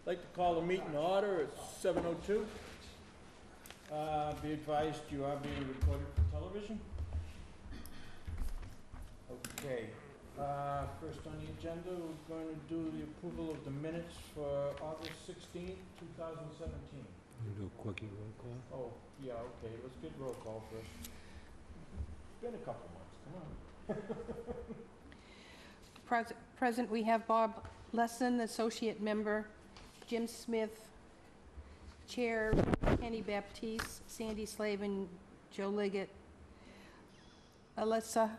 Like to call the meeting to order at 7:02. Be advised you are being recorded for television. Okay, first on the agenda, we're going to do the approval of the minutes for August 16th, 2017. You do a quickie roll call? Oh, yeah, okay, let's get roll call first. It's been a couple months, come on. Present, we have Bob Lesson, Associate Member, Jim Smith, Chair, Kenny Baptiste, Sandy Slavin, Joe Liggett, Alyssa,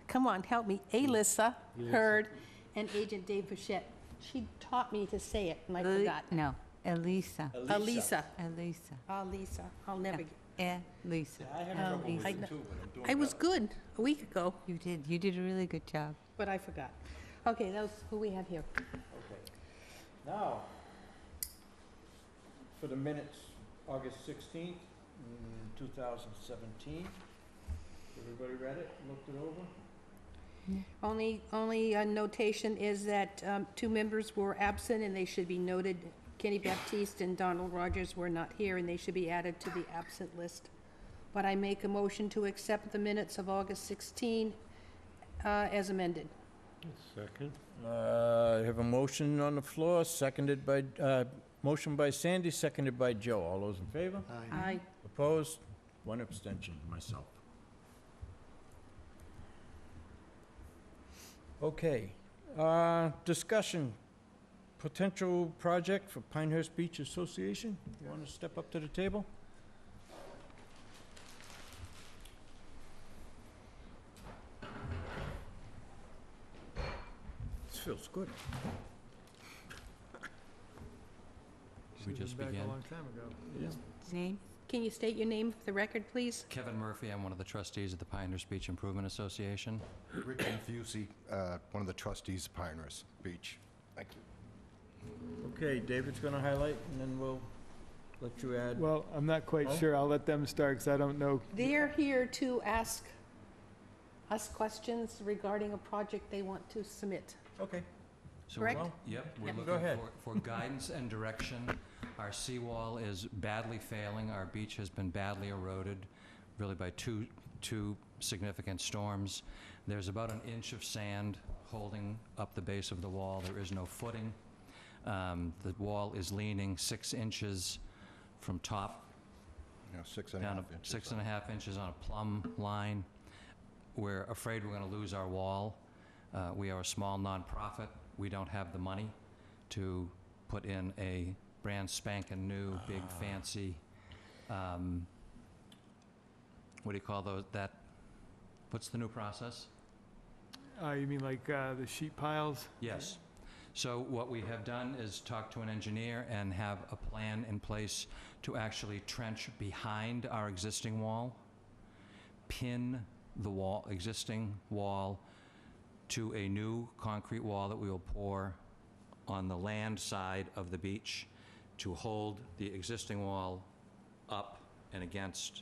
come on, help me, Alyssa Hurd, and Agent Dave Bichette. She taught me to say it, and I forgot. No, Elisa. Elisa. I'll never get. Elisa. I have trouble with it too, but I'm doing I was better. good a week ago, You did a really good job. but I forgot. Okay, that was who we have here. Okay. Now, for the minutes, August 16th, 2017. Everybody read it, looked it over? Only notation is that two members were absent, and they should be noted. Kenny Baptiste and Donald Rogers were not here, and they should be added to the absent list. But I make a motion to accept the minutes of August 16 as amended. Second. I have a motion on the floor, seconded by, motion by Sandy, seconded by Joe. All those in favor? Aye. Opposed? One abstention, myself. Okay, discussion, potential project for Pinehurst Beach Association. You want to step up to the table? This feels good. We just begin. Yeah. Name? Can you state your name for the record, please? Kevin Murphy, I'm one of the trustees of the Pinehurst Beach Improvement Association. Rick Infusey, one of the trustees of Pinehurst Beach. Thank you. Okay, David's going to highlight, and then we'll let you add. Well, I'm not quite Oh. sure. I'll let them start because I don't know. They're here to ask us questions regarding a project they want to submit. Okay. So Correct? we're- Yep, we're Yeah. Go looking ahead. for guidance and direction. Our seawall is badly failing. Our beach has been badly eroded, really by two significant storms. There's about an inch of sand holding up the base of the wall. There is no footing. The wall is leaning 6 inches from top You know, 6.5 down inches. to 6.5 inches on a plumb line. We're afraid we're going to lose our wall. We are a small nonprofit. We don't have the money to put in a brand spanking new, big, fancy, what do you call those, what's the new process? You mean like the sheet piles? Yes. So what we have done is talk to an engineer and have a plan in place to actually trench behind our existing wall, pin the existing wall to a new concrete wall that we will pour on the land side of the beach to hold the existing wall up and against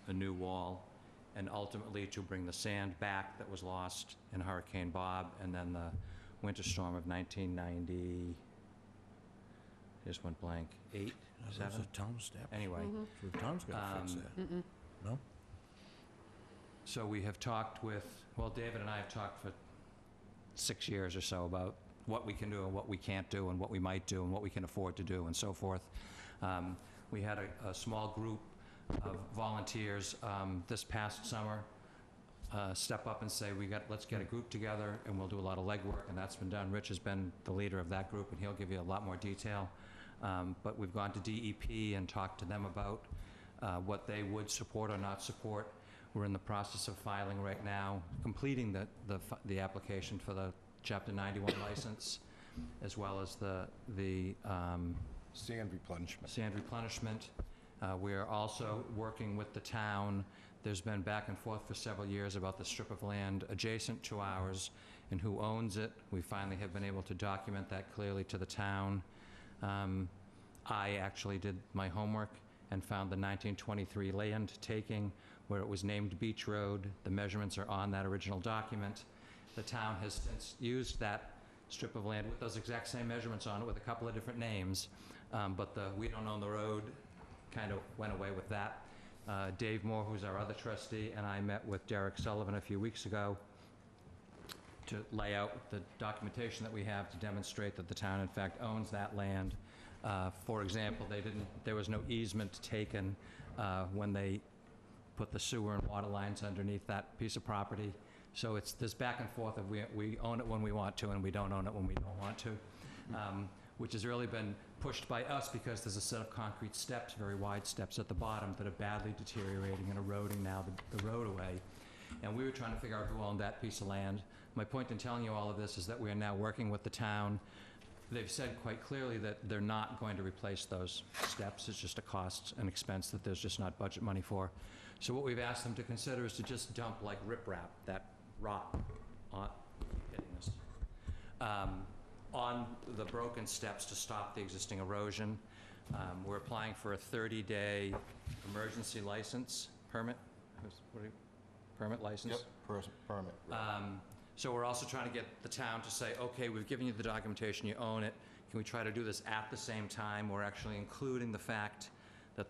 a new wall, and ultimately to bring the sand back that was lost in Hurricane Bob and then the winter storm of 1990, just went blank, 8, 7? town step. Anyway. So the town's got to fix that. No? So we have talked with, well, David and I have talked for 6 years or so about what we can do and what we can't do and what we might do and what we can afford to do and so forth. We had a small group of volunteers this past summer step up and say, let's get a group together and we'll do a lot of legwork, and that's been done. Rich has been the leader of that group, and he'll give you a lot more detail. But we've gone to DEP and talked to them about what they would support or not support. We're in the process of filing right now, completing the application for the Chapter 91 license, as well as the Sand replenishment. sand replenishment. We are also working with the town. There's been back and forth for several years about the strip of land adjacent to ours and who owns it. We finally have been able to document that clearly to the town. I actually did my homework and found the 1923 land taking where it was named Beach Road. The measurements are on that original document. The town has since used that strip of land with those exact same measurements on it with a couple of different names. But the "we don't own the road" kind of went away with that. Dave Moore, who's our other trustee, and I met with Derek Sullivan a few weeks ago to lay out the documentation that we have to demonstrate that the town in fact owns that land. For example, there was no easement taken when they put the sewer and water lines underneath that piece of property. So it's this back and forth of we own it when we want to and we don't own it when we don't want to, which has really been pushed by us because there's a set of concrete steps, very wide steps at the bottom that are badly deteriorating and eroding now the road away. And we were trying to figure out who owned that piece of land. My point in telling you all of this is that we are now working with the town. They've said quite clearly that they're not going to replace those steps. It's just a cost and expense that there's just not budget money for. So what we've asked them to consider is to just dump like riprap, that rock, on the broken steps to stop the existing erosion. We're applying for a 30-day emergency license permit. Permit license? Yep, permit. So we're also trying to get the town to say, okay, we've given you the documentation, you own it. Can we try to do this at the same time? We're actually including the fact that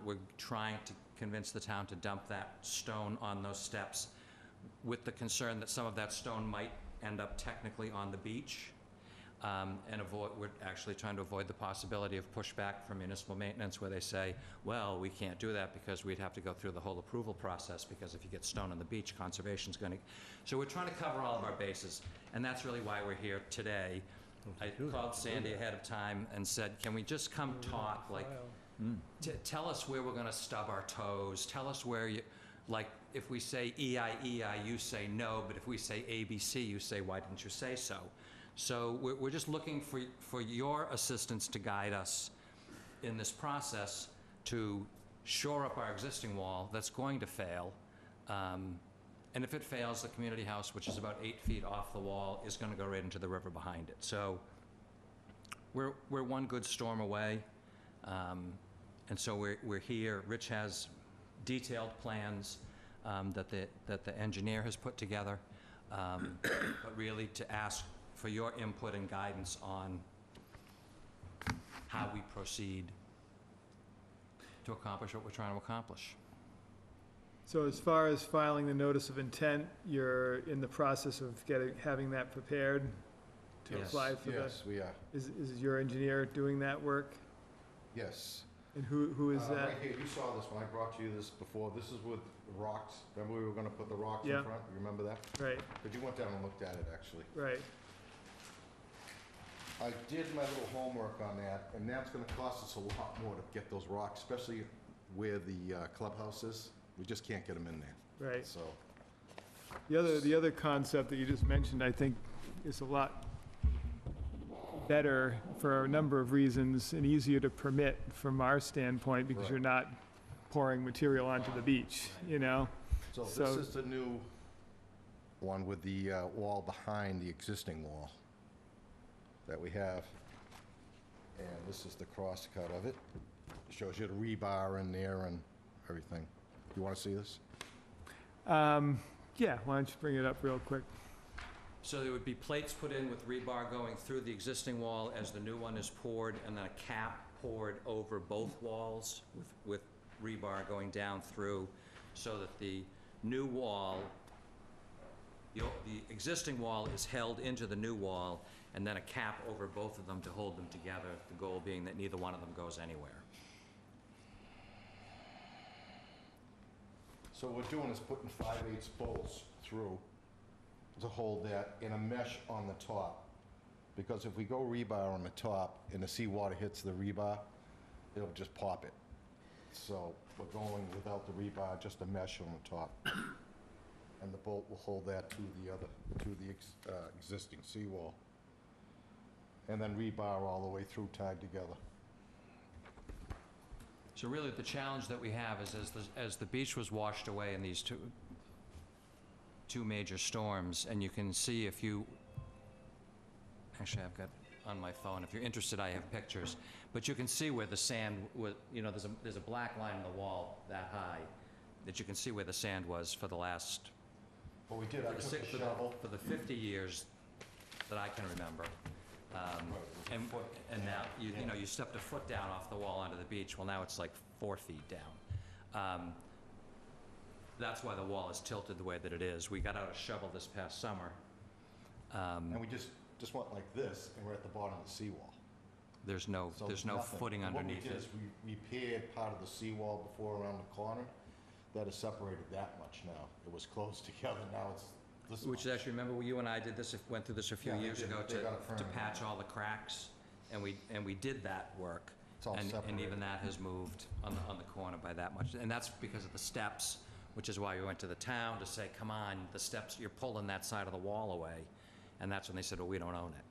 we're trying to convince the town to dump that stone on those steps with the concern that some of that stone might end up technically on the beach. We're actually trying to avoid the possibility of pushback from municipal maintenance where they say, well, we can't do that because we'd have to go through the whole approval process because if you get stone on the beach, conservation's going to... So we're trying to cover all of our bases, and that's really why we're here today. I called Sandy ahead of time and said, can we just come talk, like, tell us where we're going to stub our toes, tell us where you... Like, if we say EI, you say no, but if we say ABC, you say, why didn't you say so? So we're just looking for your assistance to guide us in this process to shore up our existing wall that's going to fail. And if it fails, the community house, which is about 8 feet off the wall, is going to go right into the river behind it. So we're one good storm away. And so we're here. Rich has detailed plans that the engineer has put together, but really to ask for your input and guidance on how we proceed to accomplish what we're trying to accomplish. So as far as filing the notice of intent, you're in the process of having that prepared to Yes. apply for the... Yes, we are. Is your engineer doing that work? Yes. And who is that? Right here, you saw this when I brought you this before. This is with the rocks. Remember we were gonna put the rocks in Yeah. front? You remember that? Right, But you went down and looked at it, actually. right. I did my little homework on that, and that's gonna cost us a lot more to get those rocks, especially where the clubhouse is. We just can't get them in there, Right. so. The other concept that you just mentioned, I think, is a lot better for a number of reasons and easier to permit from our standpoint because Right. you're not pouring material onto the beach, you know? So this So- is the new one with the wall behind the existing wall that we have. And this is the cross cut of it. Shows you the rebar in there and everything. You want to see this? Yeah, why don't you bring it up real quick? So there would be plates put in with rebar going through the existing wall as the new one is poured, and then a cap poured over both walls with rebar going down through, so that the new wall, the existing wall is held into the new wall, and then a cap over both of them to hold them together, the goal being that neither one of them goes anywhere. So what we're doing is putting 5/8 bolts through to hold that in a mesh on the top. Because if we go rebar on the top and the seawater hits the rebar, it'll just pop it. So we're going without the rebar, just a mesh on the top. And the bolt will hold that to the existing seawall. And then rebar all the way through, tied together. So really, the challenge that we have is as the beach was washed away in these two major storms, and you can see if you, actually I've got on my phone, if you're interested I have pictures, but you can see where the sand was, you know, there's a black line in the wall that high that you can see where the sand was for the last, But we did, I took a shovel. for the 50 years, that I can remember. And now, you know, you stepped a foot down off the wall onto the beach, well, now it's like 4 feet down. That's why the wall is tilted the way that it is. We got out a shovel this past summer. And we just went like this, and we're at the bottom of the seawall. There's no So nothing. footing underneath What we did it. is we repaired part of the seawall before around the corner. That has separated that much now. It was close together, now it's this Which much. actually, remember you and I did this, went through this a few Yeah, we years did. ago They got it to firm. patch all the cracks, and we did that work. It's all And separated. even that has moved on the corner by that much. And that's because of the steps, which is why we went to the town to say, come on, the steps, you're pulling that side of the wall away. And that's when they said, well, we don't own it.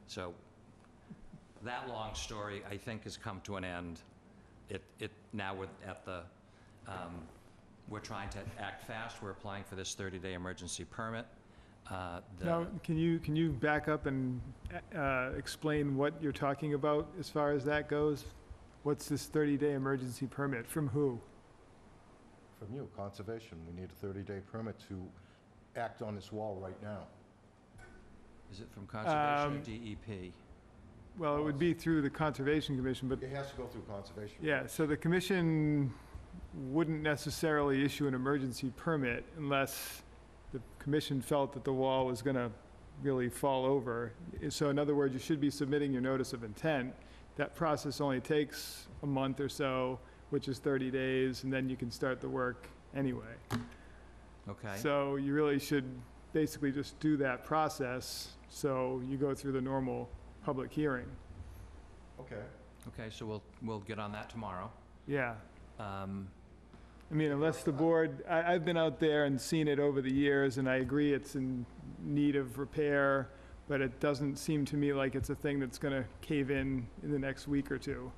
So that long story, I think, has come to an end. Now we're at the, we're trying to act fast. We're applying for this 30-day emergency permit. Now, can you back up and explain what you're talking about as far as that goes? What's this 30-day emergency permit? From who? From you, conservation, we need a 30-day permit to act on this wall right now. Is it from Conservation or DEP? Well, it would be through the Conservation Commission, but It has to go through conservation. yeah, so the commission wouldn't necessarily issue an emergency permit unless the commission felt that the wall was going to really fall over. So in other words, you should be submitting your notice of intent. That process only takes a month or so, which is 30 days, and then you can start the work anyway. Okay. So you really should basically just do that process, so you go through the normal public hearing. Okay. Okay, so we'll get on that tomorrow. Yeah. Um, I mean, unless the board, I've been out there and seen it over the years, and I agree it's in need of repair, but it doesn't seem to me like it's a thing that's gonna cave in the next week or two.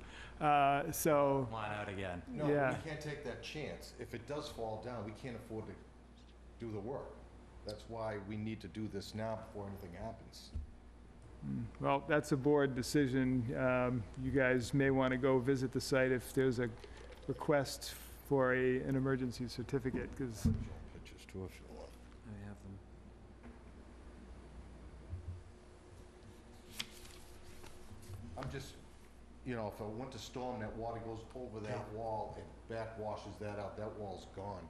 So, Line out again. No, Yeah. we can't take that chance. If it does fall down, we can't afford to do the work. That's why we need to do this now before anything happens. well, that's a board decision. You guys may want to go visit the site if there's a request for an emergency certificate, because Show pictures too if you want. I have them. I'm just, you know, if a winter storm, that water goes over that wall and back washes that out, that wall's gone.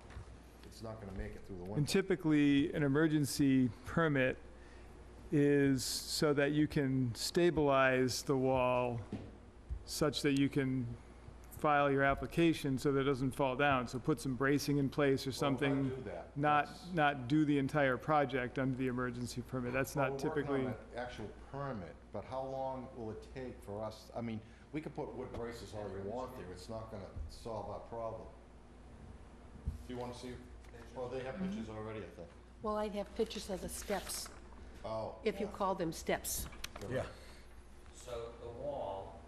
It's not gonna make it through the and winter. typically, an emergency permit is so that you can stabilize the wall such that you can file your application so that it doesn't fall down. So put some bracing in place or Well, we're something, gonna do that. not, That's- not do the entire project under the emergency permit. That's Well, not we're working typically, on the actual permit, but how long will it take for us? I mean, we can put wood braces all you want there, it's not gonna solve our problem. Do you wanna see? Well, they have pictures already, I think. Well, I'd have pictures of the steps, Oh. if you yeah. call them steps. Yeah. So the wall,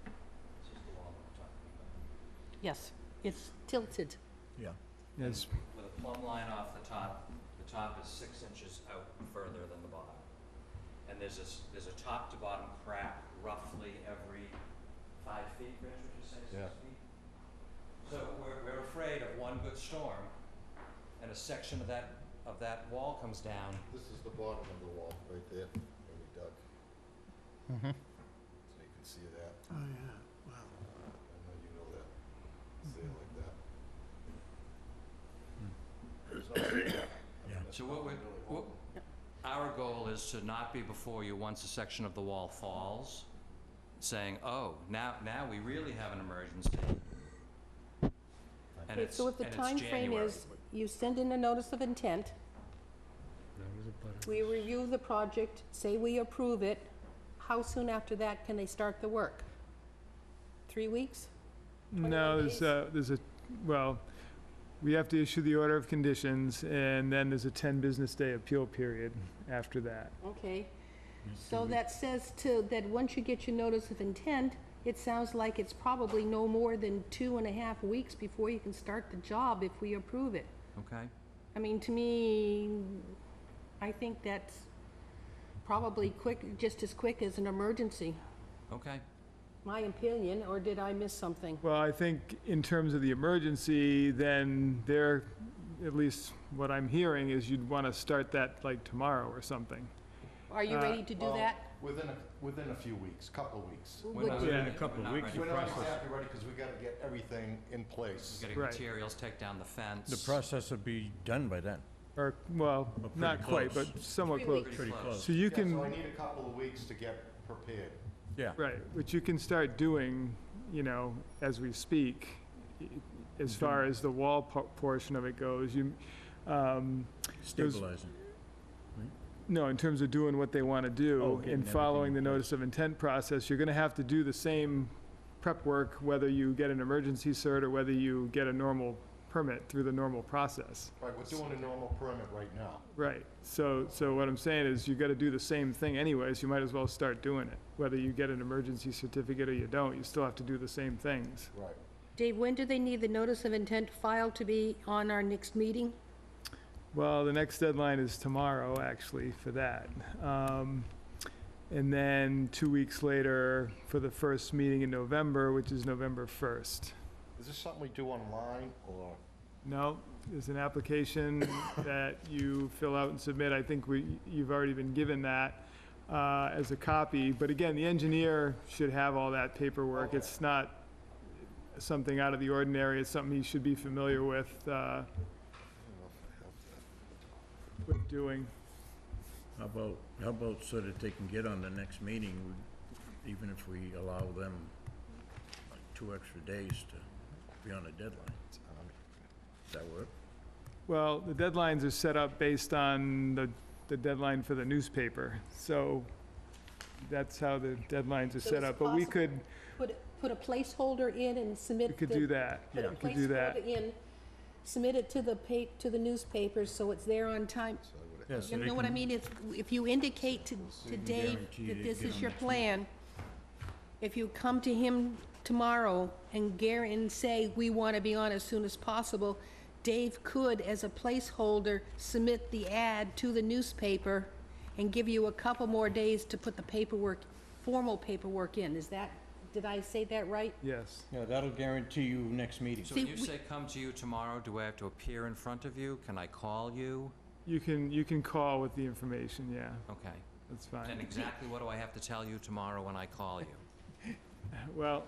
this is the wall that we're talking about. Yes, it's tilted. yes, With a plumb line off the top is 6 inches out further than the bottom. And there's a top to bottom crack roughly every 5 feet, Rich, would you say, 6 Yeah. feet? So we're afraid of one good storm, and a section of that wall comes down. This is the bottom of the wall, right there, where we dug. So you can see that. Oh, yeah, wow. I know you know that. It's there like that. There's no- I mean, that's So what really what- horrible. Our goal is to not be before you once a section of the wall falls, saying, oh, now we really have an emergency. And Okay, it's, so if the and it's time frame January. is, you send in a notice of intent, That was a butter. we review the project, say we approve it, how soon after that can they start the work? 3 weeks? no, 21 there's a, well, we have to issue the order of conditions, and then there's a 10 business day appeal period after that. Okay, so that says that once you get your notice of intent, it sounds like it's probably no more than 2.5 weeks before you can start the job if we approve it. Okay, I mean, to me, I think that's probably quick, just as quick as an emergency, okay. my opinion, or did I miss something? Well, I think in terms of the emergency, then there, at least what I'm hearing is you'd want to start that like tomorrow or something. Are you ready to do Well, that? Within a few weeks, couple of weeks. We're not Yeah. ready- In a couple we're of not weeks, ready We're to not process. exactly ready, because we gotta get everything in place. Getting Right. materials, take down the fence. The process will be done by then, Or, well, pretty not quite, close. but somewhat 3 close. weeks. pretty close. So you Yeah, can, so I need a couple of weeks to get prepared. Yeah. right, which you can start doing, you know, as we speak, as far as the wall portion of it goes. Stabilizing. No, in terms of doing what they want to do Oh, getting and following the everything in notice of intent process, you're going to have to do the same prep work, whether you get an emergency cert or whether you get a normal permit through the normal process. Right, we're doing a normal permit right now. Right, so what I'm saying is you got to do the same thing anyways, you might as well start doing it. Whether you get an emergency certificate or you don't, you still have to do the same things. Right. Dave, when do they need the notice of intent filed to be on our next meeting? Well, the next deadline is tomorrow, actually, for that. And then 2 weeks later for the first meeting in November, which is November 1st. Is this something we do online, or? No, there's an application that you fill out and submit. I think you've already been given that as a copy. But again, the engineer should have all that paperwork. Okay. It's not something out of the ordinary. It's something he should be familiar with doing. How about so that they can get on the next meeting, even if we allow them like 2 extra days to be on a deadline? Does that work? Well, the deadlines are set up based on the deadline for the newspaper. So that's how the deadlines are So set it's up. But we possible- could, Put a placeholder in and submit we could the- do that. Put Yeah, a we could do that. placeholder in, submit it to the newspapers, so it's there on time. Yeah, so You they know what I can- mean? If you indicate to can Dave guarantee that they this get is them your next week. plan, if you come to him tomorrow and say, we want to be on as soon as possible, Dave could, as a placeholder, submit the ad to the newspaper and give you a couple more days to put the paperwork, formal paperwork in. Did I say that right? Yes. Yeah, that'll guarantee you next meeting. So See, when you say come to you tomorrow, do I have to appear in front of you? Can I call you? You can call with the information, yeah, Okay. that's fine. And exactly what do I have to tell you tomorrow when I call you? Well,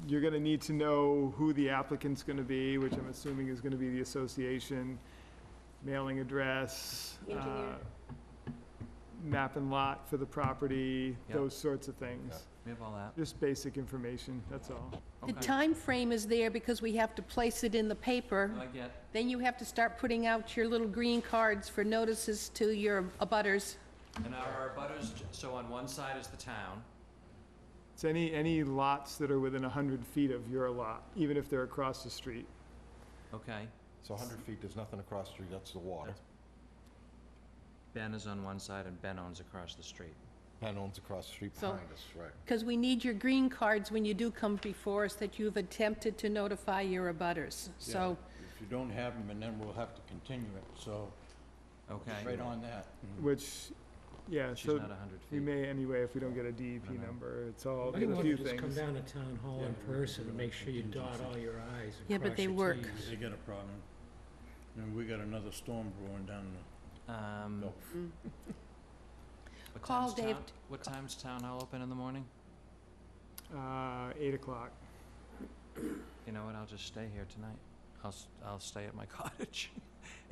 you're gonna need to know who the applicant's gonna be, which I'm assuming is gonna be the association, mailing address, Engineer. map and lot for the property, Yep. those sorts of things. We have all that? Just basic information, that's all. The Okay. time frame is there because we have to place it in the paper. I get, Then you have to start putting out your little green cards for notices to your abutters. and our butters, so on one side is the town, It's any lots that are within 100 feet of your lot, even if they're across the street. okay? So 100 feet, there's nothing across the street, that's the water. Ben is on one side and Ben owns across the street. Penn owns across the street So- behind us, right. Because we need your green cards when you do come before us that you've attempted to notify your abutters. So, If you don't have them, and then we'll have to continue it, so Okay? right on that. Which, yeah, She's so not 100 we feet. may anyway if we don't get a DEP I know. number. It's all, Might there's a want few to just come things. down to town hall in person and make sure you dot all your i's Yeah, and but cross they your work. t's. They got a problem. And we got another storm brewing down What Call time's Dave. What time's town hall open in the morning? 8 o'clock. You know what, I'll just stay here tonight. I'll stay at my cottage.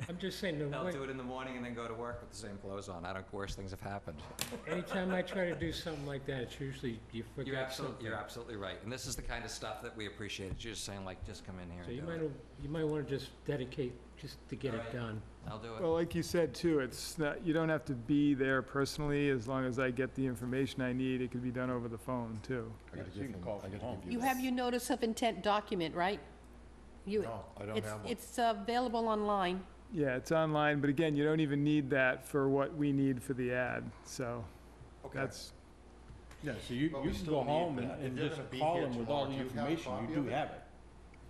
I'm just saying, the I'll way- do it in the morning and then go to work with the same clothes on. I don't, worse things have happened. anytime I try to do something like that, it's usually you You're forget something. you're absolutely right. And this is the kind of stuff that we appreciate. You're just saying like, just come in here So and you do might, it. you might want to just dedicate, just to get it Alright. done. I'll do it. Well, like you said too, it's not, you don't have to be there personally, as long as I get the information I need, it can be done over the phone too. I gotta You give can him, call I from gotta home. give you you have your notice of intent document, right? No, I don't It's, have one. it's available online. Yeah, it's online, but again, you don't even need that for what we need for the ad, so Okay. that's, Yeah, so you But we can still go need home that. If and they're just gonna be call here them with all tomorrow, the do you have a information. copy You of do it? have it.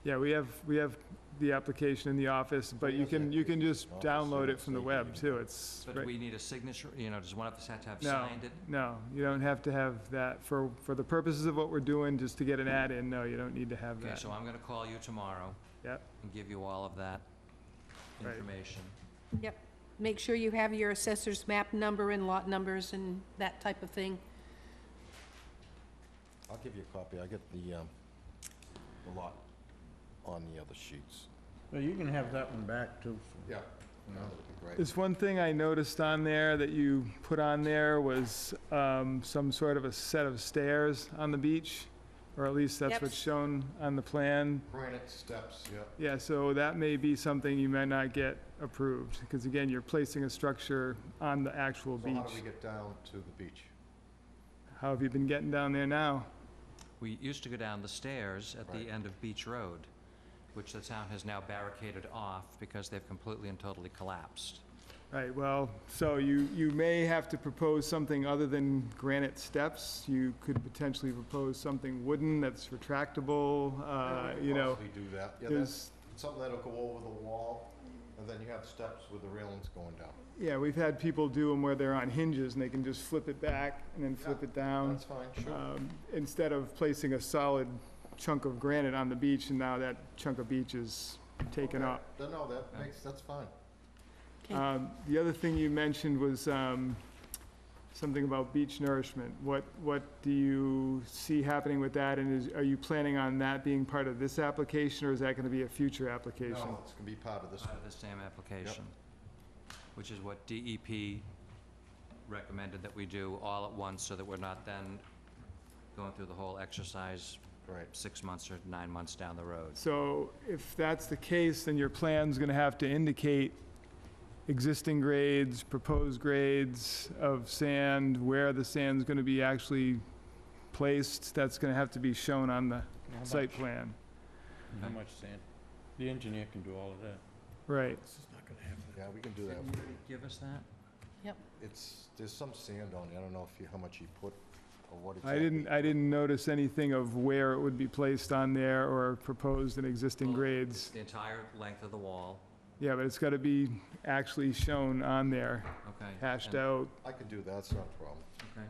yeah, we have the application in the office, but you can just Office, download yeah, it from the so web you- too, it's, But do right- we need a signature, does one of us have to have No. signed it? no, you don't have to have that, for the purposes of what we're doing, just to get an ad in, no, you don't need to have Okay, that. so I'm gonna call you tomorrow. Yep. And give you all of that Right. information. Yep. make sure you have your assessor's map number and lot numbers and that type of thing. I'll give you a copy. I get the lot on the other sheets. Well, you can have that one back too. so, Yeah. you know. That would be great. There's one thing I noticed on there that you put on there was some sort of a set of stairs on the beach, or at least that's Yep. what's shown on the plan. Granite steps, yeah. Yeah, so that may be something you may not get approved, because again, you're placing a structure on the actual So how do beach. we get down to the beach? How have you been getting down there now? We used to go down the stairs at Right. the end of Beach Road, which the town has now barricaded off because they've completely and totally collapsed. Right, well, so you may have to propose something other than granite steps. You could potentially propose something wooden that's retractable, you know. Possibly do that. Yeah, There's, that's something that'll go over the wall, and then you have steps with the railings going down. yeah, we've had people do them where they're on hinges and they can just flip it back and then flip Yeah, it down. That's fine, sure. Instead of placing a solid chunk of granite on the beach, and now that chunk of beach is taken Okay. up. No, that's fine. Okay. The other thing you mentioned was something about beach nourishment. What do you see happening with that, and are you planning on that being part of this application, or is that gonna be a future application? No, it's gonna be part of this Part one. of the same application, which is what DEP recommended that we do all at once, so that we're not then going through the whole exercise Right. 6 months or 9 months down the road. So if that's the case, then your plan's gonna have to indicate existing grades, proposed grades of sand, where the sand's gonna be actually placed. That's gonna have to be shown on the How site much- plan. How much sand? The engineer can do all of that. Right. This is not gonna happen. Yeah, we can do that. Can you give us that? There's some sand on it. I don't know how much you put or what I exactly. I didn't notice anything of where it would be placed on there or proposed in existing Well, grades. The entire length of the wall, Yeah, but it's gotta be actually shown on there, okay. hashed and- out. I can do that, it's not a problem. Okay.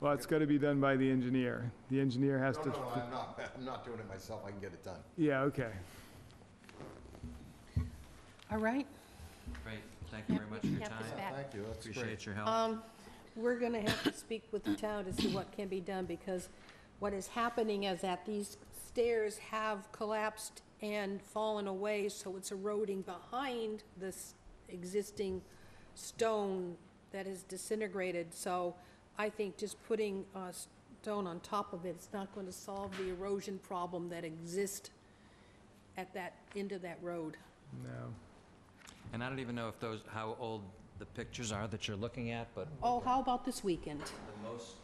Well, it's gotta be done by the engineer. The engineer has No, to. no, I'm not doing it myself. I can get it done. Yeah, okay. All right. Great, thank you very much for your Have this time. back. Thank you, that's great. Appreciate your help. We're gonna have to speak with the town to see what can be done, because what is happening is that these stairs have collapsed and fallen away, so it's eroding behind this existing stone that is disintegrated. So I think just putting a stone on top of it, it's not gonna solve the erosion problem that exists at that end of that road. No. And I don't even know if those, how old the pictures are that you're looking at, but Oh, how about this weekend? the most,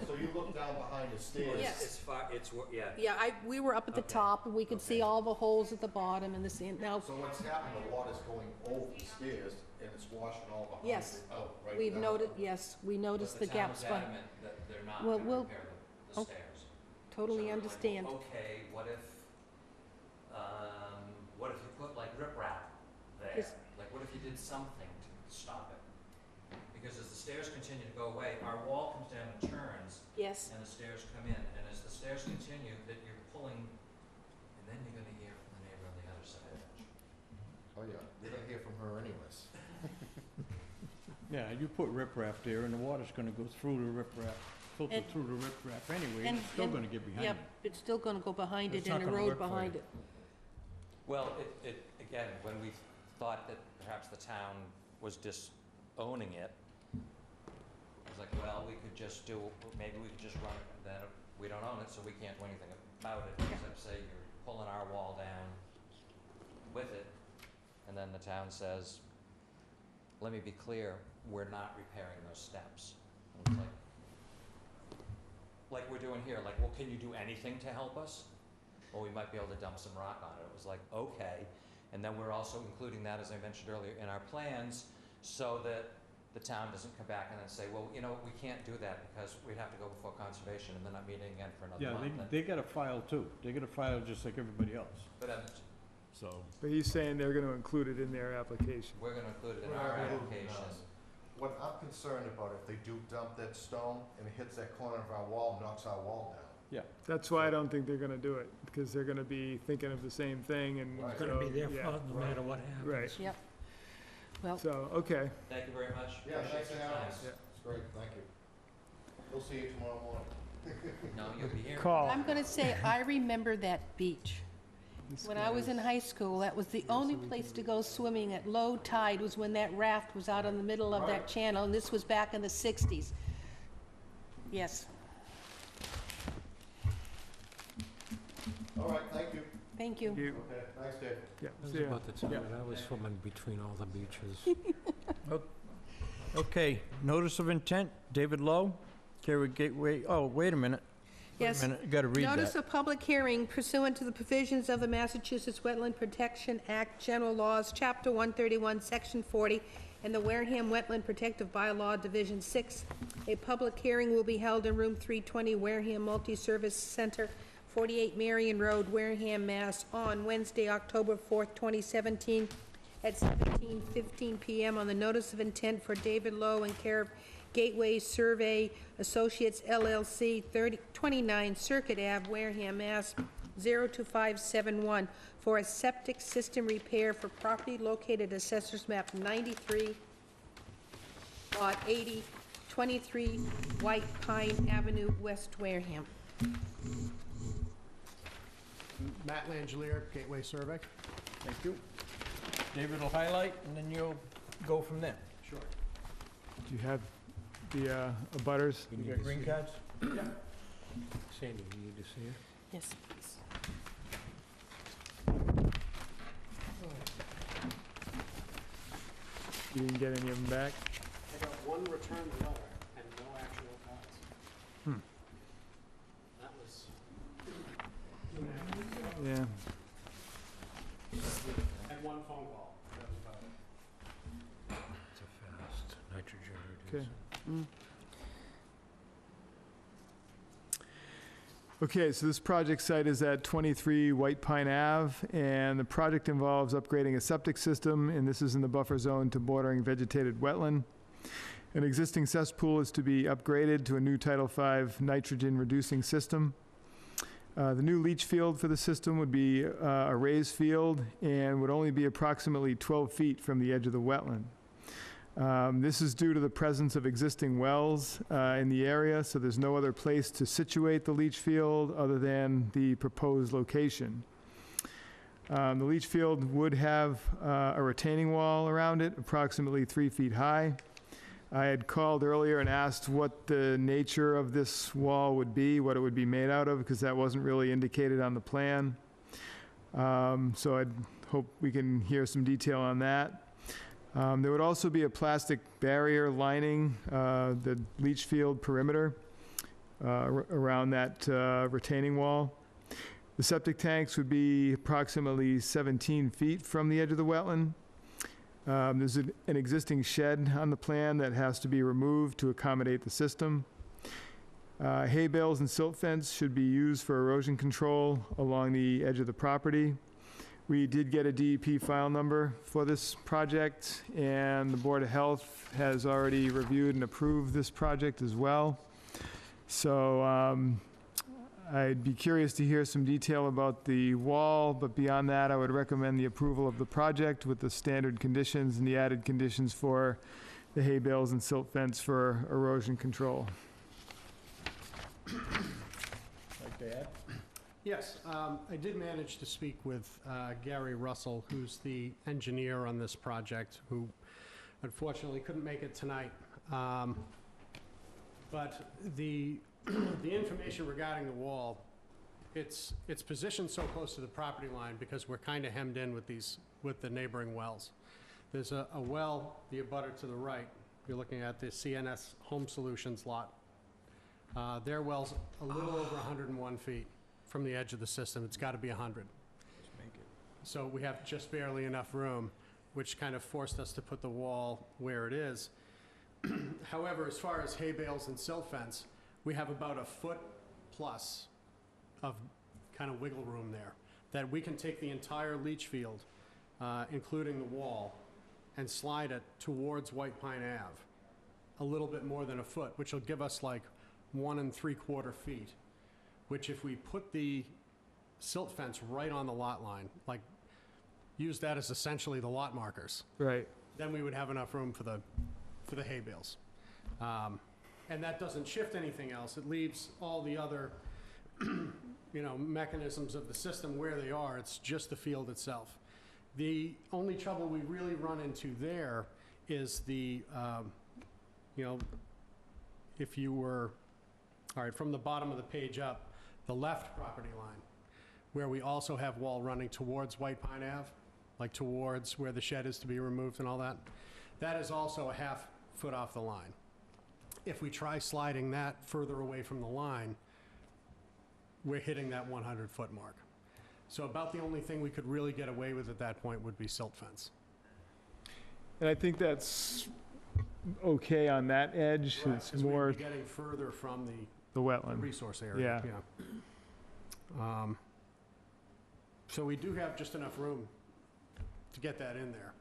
So you look down behind the stairs. Yes. It's far, it's, yeah. Yeah, we were up at the Okay. top, and we could see Okay. all the holes at the bottom and the sand. Now, So what's happening, the water's going over the stairs and it's washing all behind Yes. it out right we've now. noted, yes, we noticed the gaps, But but the town is adamant that they're not Well, gonna we'll- repair the oh, stairs. totally So we're like, understand. Okay, what if you put like riprap there? Yes. Like, what if you did something to stop it? Because as the stairs continue to go away, our wall comes down and turns, Yes, and the stairs come in, and as the stairs continue, that you're pulling, and then you're gonna hear from the neighbor on the other side. Oh, yeah, you're gonna hear from her anyways. Yeah, you put riprap there and the water's gonna go through the riprap, filter And- through the riprap anyway, and- and it's still and- gonna get behind yeah, it. it's still gonna go behind it It's and not gonna erode work for behind you. it. Well, again, when we thought that perhaps the town was disowning it, it was like, well, we could just do, maybe we could just run it, and then we don't own it, so we can't do anything about it, except say you're pulling our wall down with it, and then the town says, let me be clear, we're not repairing those steps. And it's like we're doing here, like, well, can you do anything to help us? Well, we might be able to dump some rock on it. It was like, okay. And then we're also including that, as I mentioned earlier, in our plans, so that the town doesn't come back and then say, well, you know, we can't do that because we'd have to go before conservation and they're not meeting again for another Yeah, month. they gotta file too. They gotta file just like everybody else, But so. But he's saying they're gonna include it in their application. we're gonna include it in We're our gonna do, application. What I'm concerned about, if they do dump that stone and it hits that corner of our wall, knocks our wall down. That's why I don't think they're gonna do it, because they're gonna be thinking of the same thing and. Right. It's gonna be their yeah, fault no matter what happens. Right. Yep. Well, So, okay. Thank you very much. Yeah, Appreciate thanks for your having time. us. It's great, thank you. We'll see you tomorrow morning. No, you'll be here. Call. I'm gonna say, I remember that beach. When I was in high school, that was the only place to go swimming at low tide, was when that raft was out in the middle of that channel, and this was back in the 60s. Yes, All right, thank you. thank you. You, Okay, thanks, Dave. yeah, That was see ya. about the time Yeah. that I was swimming between all the beaches. Okay, notice of intent, David Lowe, Carey Gateway, oh, wait a minute. Yes. Wait a minute, I gotta read Notice that. of public hearing pursuant to the provisions of the Massachusetts Wetland Protection Act, General Laws, Chapter 131, Section 40, and the Wareham Wetland Protective Bylaw, Division 6. A public hearing will be held in Room 320, Wareham Multi-Service Center, 48 Marion Road, Wareham, Mass., on Wednesday, October 4th, 2017, at 17:15 PM on the notice of intent for David Lowe and care of Gateway Survey Associates LLC, 29 Circuit Ave, Wareham, Mass. 02571, for a septic system repair for property located at Assessor's Map 93, Lot 80, 23 White Pine Avenue, West Wareham. Matt Langelier, Gateway Survey. Thank you. David will highlight, and then you'll go from there. Sure. Do you have the abutters? You You need got to green see it. cards? Sandy, you need to see it? Yes, please. You didn't get any of them back? I got one returned letter and no actual cards. Hmm. That was 2.5 weeks ago. Yeah. And one phone call. That was about it. It's a fast nitrogen Okay. reducer. Okay, so this project site is at 23 White Pine Ave, and the project involves upgrading a septic system, and this is in the buffer zone to bordering vegetated wetland. An existing cesspool is to be upgraded to a new Title V nitrogen-reducing system. The new leach field for the system would be a raised field and would only be approximately 12 feet from the edge of the wetland. This is due to the presence of existing wells in the area, so there's no other place to situate the leach field other than the proposed location. The leach field would have a retaining wall around it, approximately 3 feet high. I had called earlier and asked what the nature of this wall would be, what it would be made out of, because that wasn't really indicated on the plan. So I'd hope we can hear some detail on that. There would also be a plastic barrier lining the leach field perimeter around that retaining wall. The septic tanks would be approximately 17 feet from the edge of the wetland. There's an existing shed on the plan that has to be removed to accommodate the system. Hay bales and silt fence should be used for erosion control along the edge of the property. We did get a DEP file number for this project, and the Board of Health has already reviewed and approved this project as well. So I'd be curious to hear some detail about the wall, but beyond that, I would recommend the approval of the project with the standard conditions and the added conditions for the hay bales and silt fence for erosion control. Like to add? Yes, I did manage to speak with Gary Russell, who's the engineer on this project, who unfortunately couldn't make it tonight. But the information regarding the wall, it's positioned so close to the property line because we're kind of hemmed in with the neighboring wells. There's a well, the abutter to the right, you're looking at the CNS Home Solutions lot. Their well's a little over 101 feet from the edge of the system. It's got to be 100. So we have just barely enough room, which kind of forced us to put the wall where it is. However, as far as hay bales and silt fence, we have about a foot plus of kind of wiggle room there, that we can take the entire leach field, including the wall, and slide it towards White Pine Ave, a little bit more than a foot, which will give us like 1 3/4 feet, which if we put the silt fence right on the lot line, like use that as essentially the lot markers, Right. then we would have enough room for the hay bales. And that doesn't shift anything else. It leaves all the other, mechanisms of the system where they are. It's just the field itself. The only trouble we really run into there is if you were, all right, from the bottom of the page up, the left property line, where we also have wall running towards White Pine Ave, like towards where the shed is to be removed and all that, that is also a half foot off the line. If we try sliding that further away from the line, we're hitting that 100-foot mark. So about the only thing we could really get away with at that point would be silt fence. And I think that's okay on that edge. Right, It's 'cause more we'd be getting further from the wetland. resource area. Yeah. So we do have just enough room to get that in there.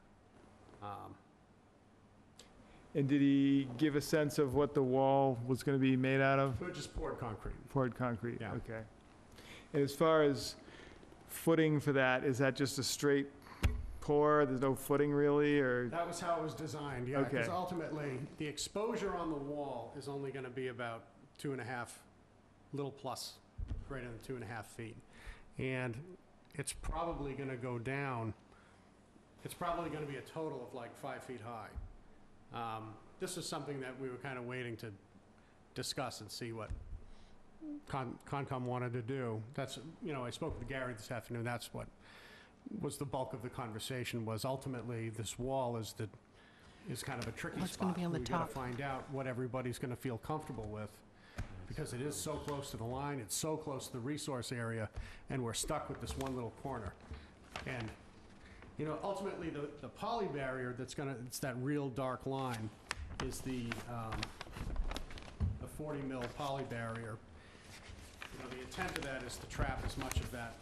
And did he give a sense of what the wall was going to be made out of? We just poured concrete. Poured concrete? Yeah. Okay. And as far as footing for that, is that just a straight pour? There's no footing really, or? That was how it was designed, yeah, because Okay. ultimately, the exposure on the wall is only gonna be about 2.5, little plus, greater than 2.5 feet. And it's probably gonna go down, it's probably gonna be a total of like 5 feet high. This is something that we were kind of waiting to discuss and see what Concom wanted to do. That's, I spoke with Gary this afternoon, that's what was the bulk of the conversation, was ultimately this wall is kind of a tricky What's gonna spot. be on the We top? gotta find out what everybody's gonna feel comfortable with, because it is so close to the line, it's so close to the resource area, and we're stuck with this one little corner. And, ultimately, the poly barrier it's that real dark line, is the 40 mil poly barrier. The intent of that is to trap as much of that,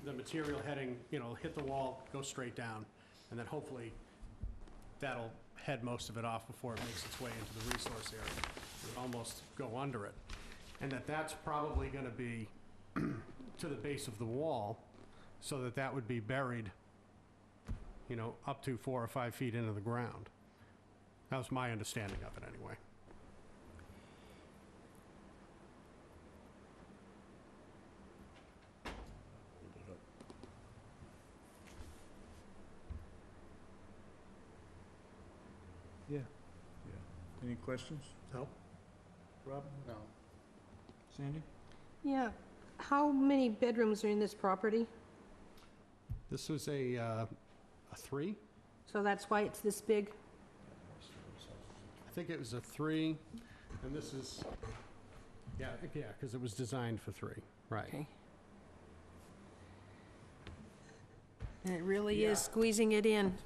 the material heading, hit the wall, go straight down, and then hopefully that'll head most of it off before it makes its way into the resource area. It would almost go under it. And that's probably gonna be to the base of the wall, so that would be buried, up to 4 or 5 feet into the ground. That was my understanding of it anyway. Yeah. Any questions? No? Rob? No. Sandy? Yeah. How many bedrooms are in this property? This was a 3? So that's why it's this big? I think it was a 3, and this is, yeah, because it was designed for 3, right. Okay. And it really Yeah. is squeezing it in.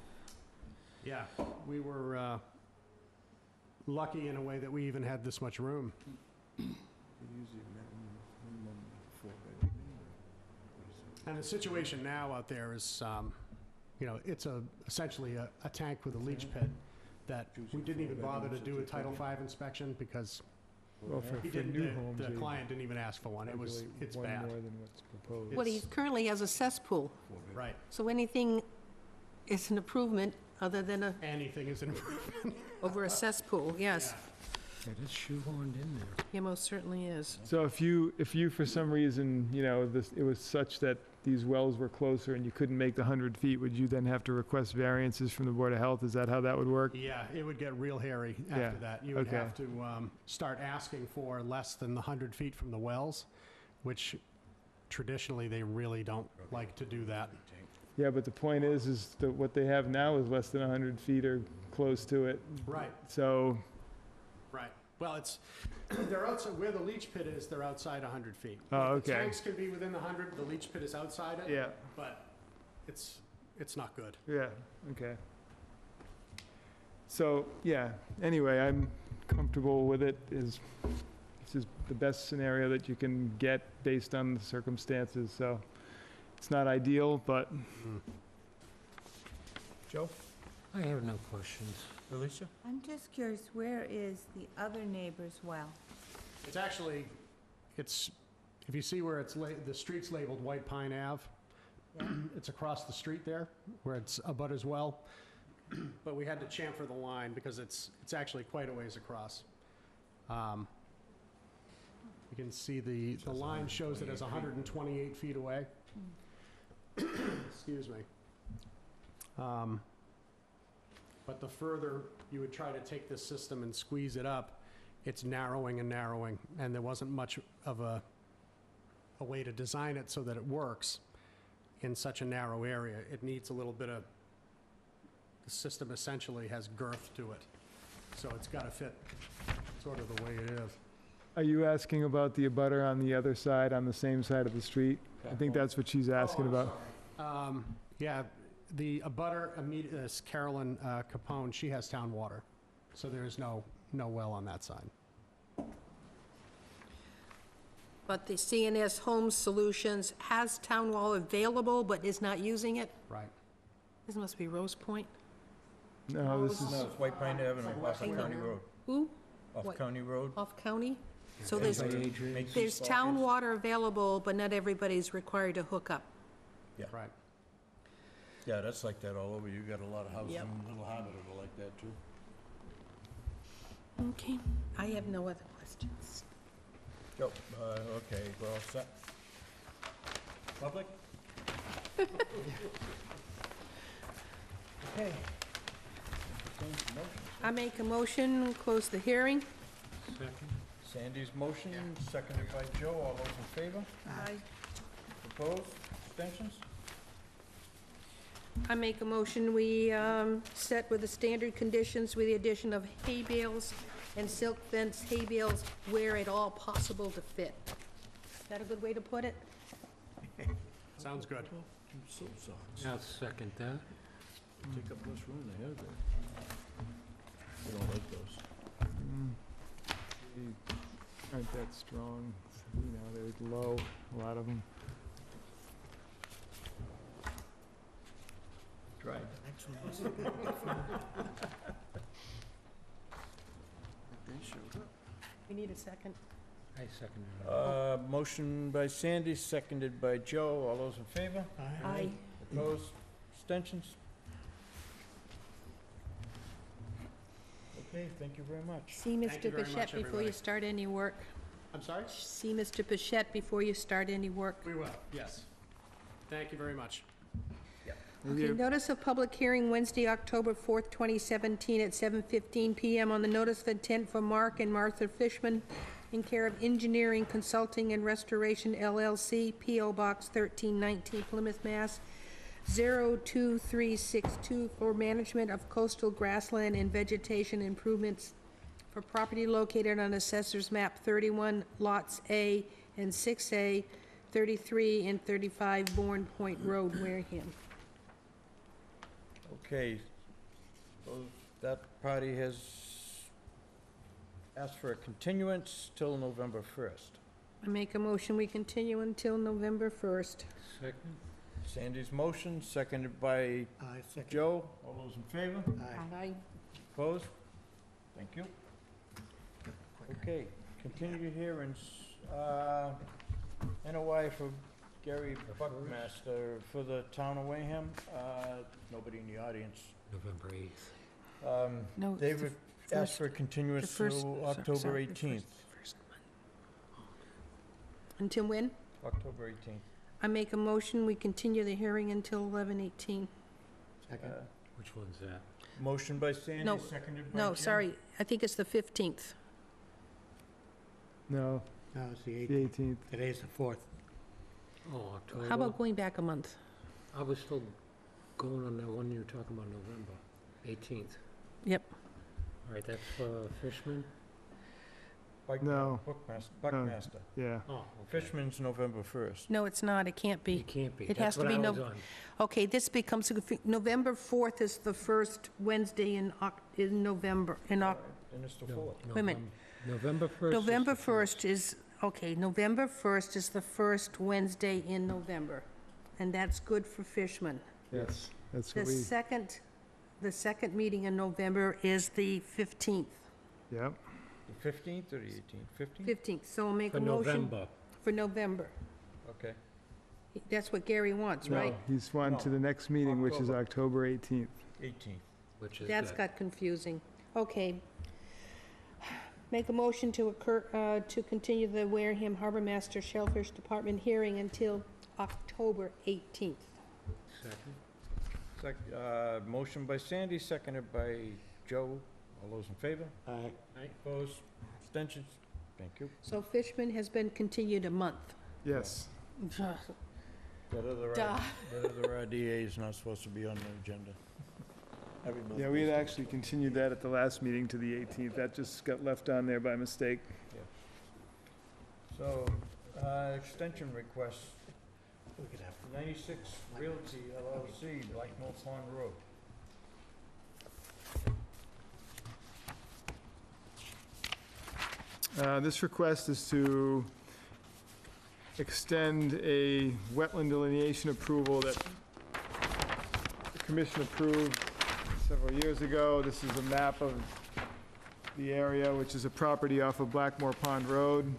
Yeah, we were lucky in a way that we even had this much room. And the situation now out there is, it's essentially a tank with a leach pit that we didn't even bother to do a Title V inspection because Well, for he didn't, new homes, the they client didn't even ask for one. It's one bad. more than what's proposed. What, he currently has a cesspool, Right. so anything is an improvement other than Anything is an improvement. over a cesspool, yes. It is shoehorned in there. It most certainly is. So if you for some reason, it was such that these wells were closer and you couldn't make the 100 feet, would you then have to request variances from the Board of Health? Is that how that would work? Yeah, it would get real hairy after Yeah, that. You would okay. have to start asking for less than the 100 feet from the wells, which traditionally they really don't like to do that. Yeah, but the point is that what they have now is less than 100 feet or close to it. Right, So, right. Well, they're outside, where the leach pit is, they're outside 100 feet. Oh, The okay. tanks can be within the 100, the leach pit is outside it. yeah, But it's not good. yeah, okay. So, yeah, anyway, I'm comfortable with it. This is the best scenario that you can get based on the circumstances, so it's not ideal, but Joe? I have no questions. Alicia? I'm just curious, where is the other neighbor's well? It's actually, if you see where the street's labeled White Pine Ave, It's across the street there, where it's a butter's well. But we had to chamfer the line because it's actually quite a ways across. You can see the line shows it as 128 feet away. Excuse me. But the further you would try to take this system and squeeze it up, it's narrowing and narrowing, and there wasn't much of a way to design it so that it works in such a narrow area. It needs a little bit of, the system essentially has girth to it, so it's got to fit sort of the way it is. Are you asking about the abutter on the other side, on the same side of the street? I think that's what she's asking about. Yeah, the abutter is Carolyn Capone. She has town water, so there is no well on that side. But the CNS Home Solutions has town wall available but is not using it? Right. This must be Rose Point. No, this is, No, it's White Pine Avenue, off of County Road. Who? Off What? County Road. Off County? So By there's, Adrian. Makes there's these town copies. water available, but not everybody's required to hook up. Right. Yeah, that's like that all over. You got a lot of houses Yep. in Little Harbor that are like that too. Okay, I have no other questions. Oh, okay, we're all set. Public? Okay. Entertain some motions. I make a motion, close the hearing. Second. Sandy's motion, seconded by Joe. All those in favor? Aye. Opposed? Abstentions? I make a motion, we set with the standard conditions with the addition of hay bales and silk fence hay bales where at all possible to fit. Is that a good way to put it? Sounds good. So socks. I'll second that. Take up less room they have there. I don't like those. they aren't that strong. You know, they're low, a lot of them. Tried. We need a second. I second it. Motion by Sandy, seconded by Joe. All those in favor? Aye. Opposed? Abstentions? Okay, thank you very much. See Thank you Mr. very much, Bichette before everybody. you start any work. I'm sorry? See Mr. Bichette before you start any work. We will, yes. Thank you very much. Okay, notice of public hearing Wednesday, October 4th, 2017 at 7:15 PM on the notice of intent for Mark and Martha Fishman in care of Engineering Consulting and Restoration LLC, P.O. Box 1319, Plymouth, Mass. 02362 for management of coastal grassland and vegetation improvements for property located on Assessor's Map 31, Lots A and 6A, 33 and 35 Bourne Point Road, Wareham. Okay, so that party has asked for a continuance till November 1st. I make a motion, we continue until November 1st. Second? Sandy's motion, seconded by Joe. All those in favor? Aye. Opposed? Thank you. Okay, continued hearings. NOI for Gary Buckmaster for the town of Wareham. Nobody in the audience. November 8th. No, it's David the asked for a continuance the first- through sorry, October sorry, the 18th. first one. Until when? October 18th. I make a motion, we continue the hearing until 11:18. Which one's that? Motion by Sandy, No, seconded by No, Jim. sorry, I think it's the 15th. No, No, it's the the 18th. 18th. Today's the 4th. Oh, October? How about going back a month? I was still going on that one you were talking about, November 18th. Yep. All right, that's for Fishman? No. Buckmaster. Yeah. Oh, okay. Fishman's November 1st. No, it's not, it can't be. It can't be. It has to be That's what I Nov- was on. Okay, this becomes, November 4th is the first Wednesday in November, And it's the 4th. Wait a minute. November 1st. is November the 1st is, okay, November 1st is the first Wednesday in November, and that's good for Fishman. Yes, that's The what we, second meeting in November is the 15th. yep. The 15th or the 18th? 15th? 15th, so I'll make For a motion November. for November. Okay. That's what Gary wants, right? No, he's one to the next meeting, which is October 18th. 18th. Which is That's good. got confusing. Okay. Make a motion to continue the Wareham Harbor Master Shellfish Department hearing until October 18th. Second. Motion by Sandy, seconded by Joe. All those in favor? Aye. Opposed? Abstentions? Thank you. So Fishman has been continued a month. Yes. That other, Duh. that other RDA is not supposed to be on the agenda. Every month. Yeah, we had actually continued that at the last meeting to the 18th. That just got left on there by mistake. So, extension request, 96 Realty LLC, Blackmore Pond Road. This request is to extend a wetland delineation approval that the commission approved several years ago. This is a map of the area, which is a property off of Blackmore Pond Road.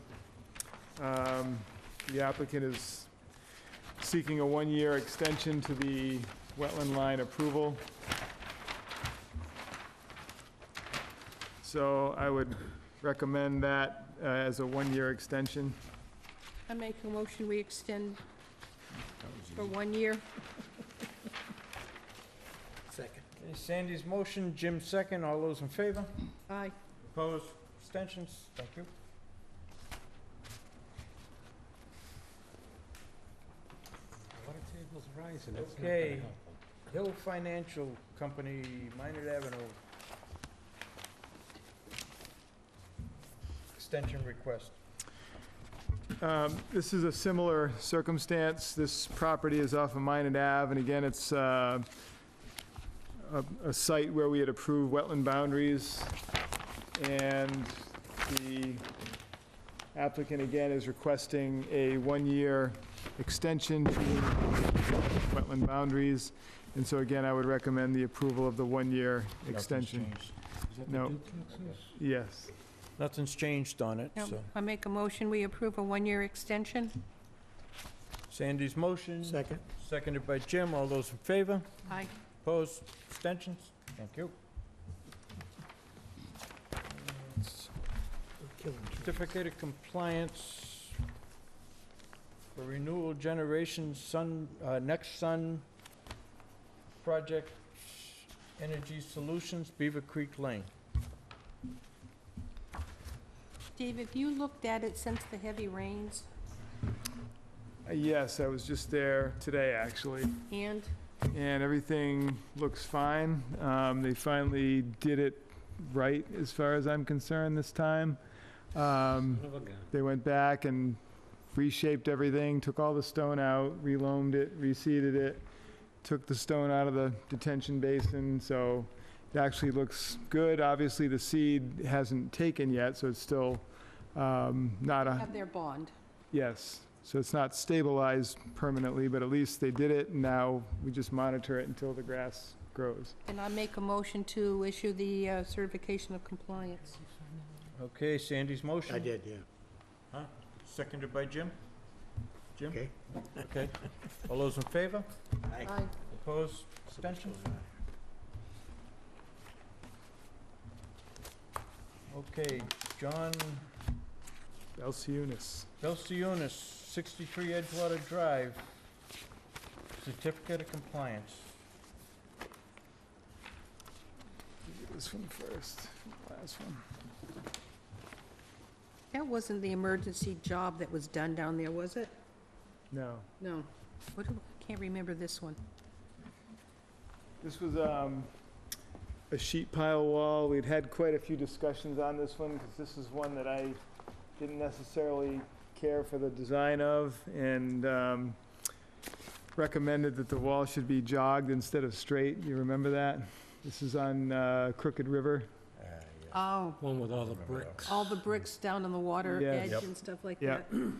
The applicant is seeking a one-year extension to the wetland line approval. So I would recommend that as a one-year extension. I make a motion, we extend for 1 year. Second. Okay, Sandy's motion, Jim second. All those in favor? Aye. Opposed? Abstentions? Thank you. Water table's rising. That's not gonna Okay. help. Hill Financial Company, Minot Avenue. Extension request. This is a similar circumstance. This property is off of Minot Ave, and again, it's a site where we had approved wetland boundaries, and the applicant, again, is requesting a one-year extension to wetland boundaries, and so again, I would recommend the approval of the one-year extension. Nothing's changed. Is that the No. duplexes? Yes. Nothing's changed on it, No, so. I make a motion, we approve a one-year extension. Sandy's motion. Second. Seconded by Jim. All those in favor? Aye. Opposed? Abstentions? Thank you. We're killing trees. Certificate of compliance for renewable generation Next Sun Project Energy Solutions, Beaver Creek Lane. Dave, have you looked at it since the heavy rains? Yes, I was just there today, actually. And And everything looks fine. They finally did it right, as far as I'm concerned, this time. Son of a gun. They went back and reshaped everything, took all the stone out, reloamed it, reseeded it, took the stone out of the detention basin, so it actually looks good. Obviously, the seed hasn't taken yet, so it's still not a... have their bond. Yes, so it's not stabilized permanently, but at least they did it, and now we just monitor it until the grass grows. And I make a motion to issue the certification of compliance. Okay, Sandy's motion. I did, yeah. Seconded by Jim? Jim? Okay. Okay. All those in favor? Aye. Opposed? Abstentions? Okay, John Belciunas. Belciunas, 63 Edgewater Drive, certificate of compliance. This one first, last one. That wasn't the emergency job that was done down there, was it? No. No. I can't remember this one. This was a sheet pile wall. We'd had quite a few discussions on this one, because this is one that I didn't necessarily care for the design of, and recommended that the wall should be jogged instead of straight. You remember that? This is on Crooked River. Oh, One with all the bricks. all the bricks down on the water Yes. edge Yep. and stuff like Yep. that.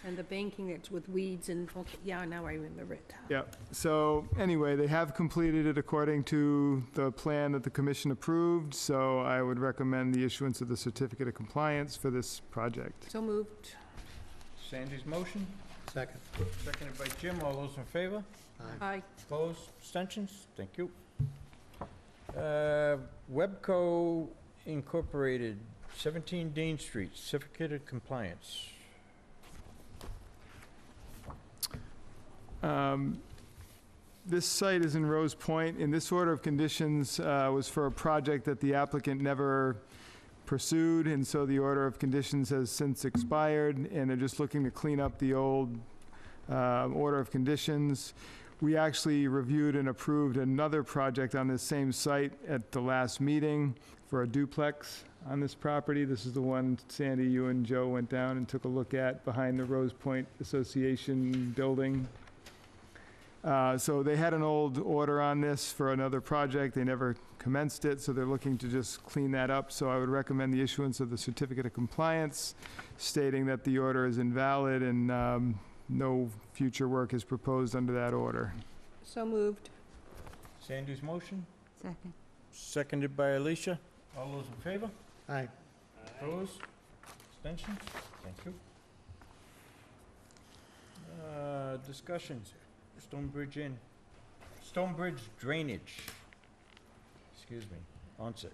And the banking that's with weeds and, okay, yeah, now I remember it. Yeah, so anyway, they have completed it according to the plan that the commission approved, so I would recommend the issuance of the certificate of compliance for this project. So moved. Sandy's motion, Second. Seconded by Jim. All those in favor? Aye. Opposed? Abstentions? Thank you. Webco Incorporated, 17 Dean Street, certificate of compliance. This site is in Rose Point, and this order of conditions was for a project that the applicant never pursued, and so the order of conditions has since expired, and they're just looking to clean up the old order of conditions. We actually reviewed and approved another project on this same site at the last meeting for a duplex on this property. This is the one, Sandy, you and Joe went down and took a look at behind the Rose Point Association building. So they had an old order on this for another project. They never commenced it, so they're looking to just clean that up. So I would recommend the issuance of the certificate of compliance, stating that the order is invalid and no future work is proposed under that order. So moved. Sandy's motion, Second. seconded by Alicia. All those in favor? Aye. Opposed? Abstentions? Thank you. Discussions. Stonebridge Inn. Stonebridge Drainage. Excuse me, onset.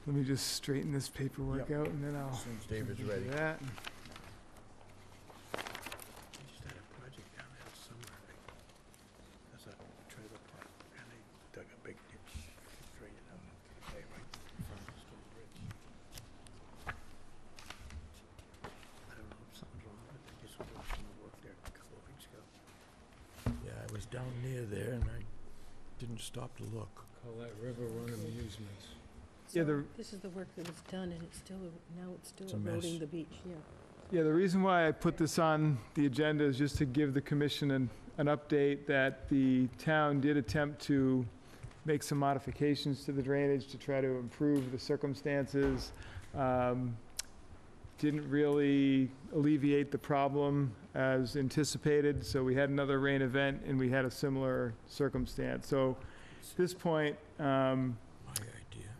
Let me just straighten this paperwork out, and then I'll As soon as David's do ready. that. Just had a project down there somewhere. There's a trailer park, and they dug a big ditch, drained it out, right in front of the stone bridge. I don't know if something's wrong with it. I just was doing some work there a couple of weeks ago. Yeah, I was down near there and I didn't stop to look. Call that River Run Amusements. Yeah, So this is the work that was done, and it's still, now it's still It's a mess. eroding the beach, yeah. Yeah, the reason why I put this on the agenda is just to give the commission an update that the town did attempt to make some modifications to the drainage to try to improve the circumstances. Didn't really alleviate the problem as anticipated, so we had another rain event and we had a similar circumstance. So at this point, My idea.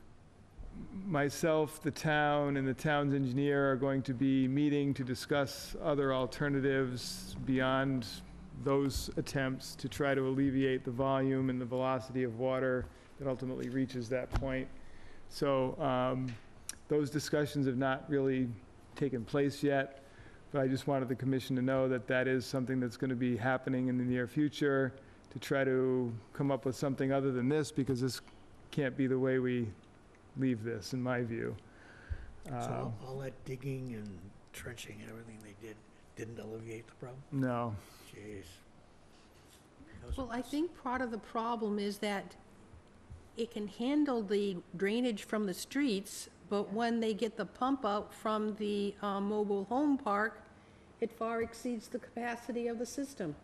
myself, the town, and the town's engineer are going to be meeting to discuss other alternatives beyond those attempts to try to alleviate the volume and the velocity of water that ultimately reaches that point. So those discussions have not really taken place yet, but I just wanted the commission to know that that is something that's going to be happening in the near future, to try to come up with something other than this, because this can't be the way we leave this, in my view. So all that digging and trenching and everything they did didn't alleviate the problem? No. Jeez. Well, I think part of the problem is that it can handle the drainage from the streets, but when they get the pump out from the mobile home park, it far exceeds the capacity of the system.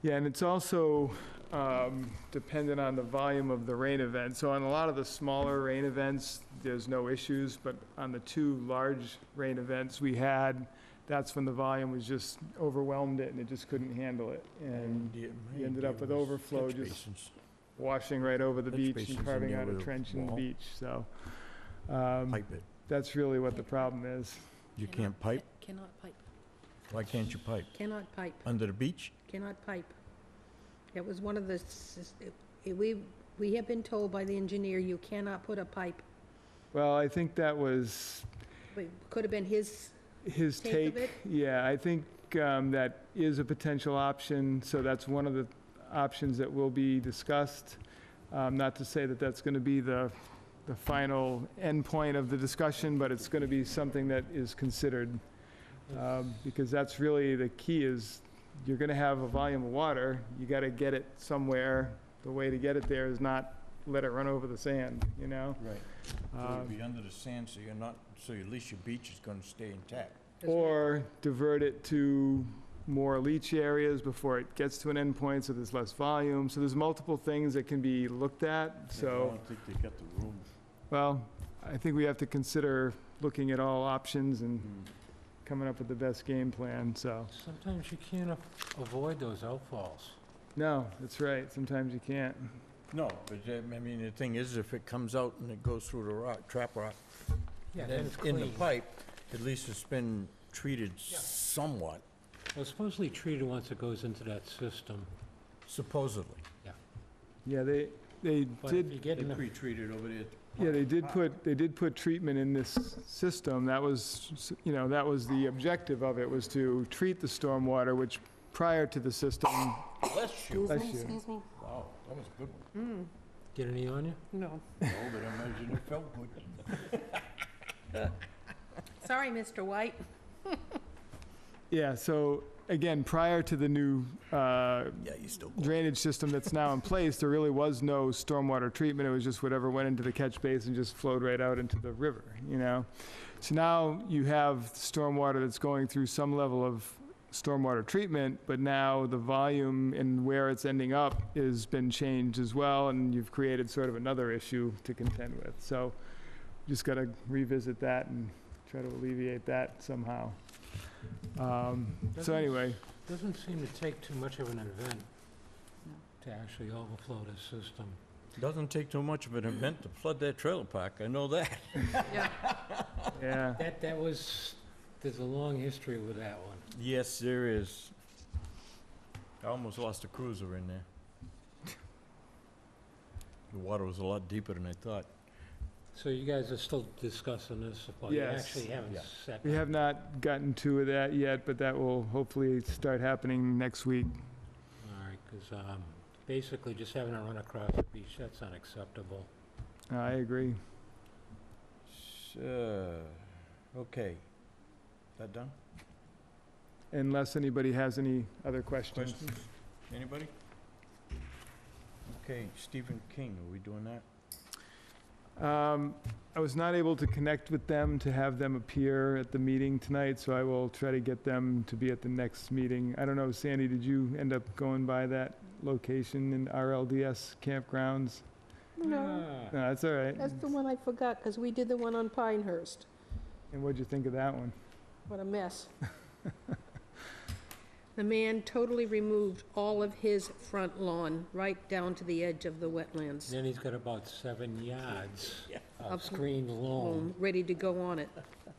Yeah, and it's also dependent on the volume of the rain event. So on a lot of the smaller rain events, there's no issues, but on the two large rain events we had, that's when the volume was just overwhelmed it and it just couldn't handle it. And you ended up with overflow just washing right over the Catch beach basins and in carving there out a with a trench in the wall. beach, so. Pipe it. That's really what the problem is. You can't pipe? Cannot pipe, Why can't you pipe? cannot pipe, Under the beach? cannot pipe. It was one of the, we have been told by the engineer, you cannot put a pipe. Well, I think that was It could have been his his take of take. it. Yeah, I think that is a potential option, so that's one of the options that will be discussed. Not to say that that's going to be the final endpoint of the discussion, but it's going to be something that is considered, because that's really the key is you're going to have a volume of water, you got to get it somewhere. The way to get it there is not let it run over the sand, you know? Right. So it'd be under the sand, so you're not, so at least your beach is gonna stay intact. Or divert it to more leach areas before it gets to an endpoint, so there's less volume. So there's multiple things that can be looked at, I so, don't think they got the room. well, I think we have to consider looking at all options and coming up with the best game plan, so. Sometimes you can't avoid those outfalls. No, that's right, sometimes you can't. No, but I mean, the thing is, if it comes out and it goes through the rock, trap rock, Yeah, And then then it's in the clean. pipe, at least it's been treated Yeah. somewhat, Well, it's supposedly treated once it goes into that system. supposedly. Yeah, they But if you did, get They in a, pre-treated over there. yeah, they did put treatment in this system. That was, that was the objective of it, was to treat the stormwater, which prior to the system, Bless you. Excuse Bless me, you. excuse me? Wow, that was a good one. get any on you? No. Oh, but I imagine it felt good. Sorry, Mr. White. yeah, so again, prior to the new Yeah, you still. drainage system that's now in place, there really was no stormwater treatment. It was just whatever went into the catch basin just flowed right out into the river, So now you have stormwater that's going through some level of stormwater treatment, but now the volume and where it's ending up has been changed as well, and you've created sort of another issue to contend with. So just got to revisit that and try to alleviate that somehow. So anyway, Doesn't seem to take too much of an event to actually overflow the system. Doesn't take too much of an event to flood that trailer park, I know that. Yeah. yeah, That was, there's a long history with that one. Yes, there is. I almost lost a cruiser in there. The water was a lot deeper than I thought. So you guys are still discussing this, but you Yes. actually haven't Yeah. set. we have not gotten to that yet, but that will hopefully start happening next week. All right, because basically just having it run across the beach, that's unacceptable. I agree. Okay. That done? Unless anybody has any other questions. Questions? Anybody? Okay, Stephen King, are we doing that? I was not able to connect with them to have them appear at the meeting tonight, so I will try to get them to be at the next meeting. I don't know, Sandy, did you end up going by that location in RLDS campgrounds? No, Ah, No, that's all right. that's the one I forgot, because we did the one on Pinehurst. And what'd you think of that one? What a mess. The man totally removed all of his front lawn, right down to the edge of the wetlands. Then he's got about 7 yards of Of screened loam, Home, ready to go on it.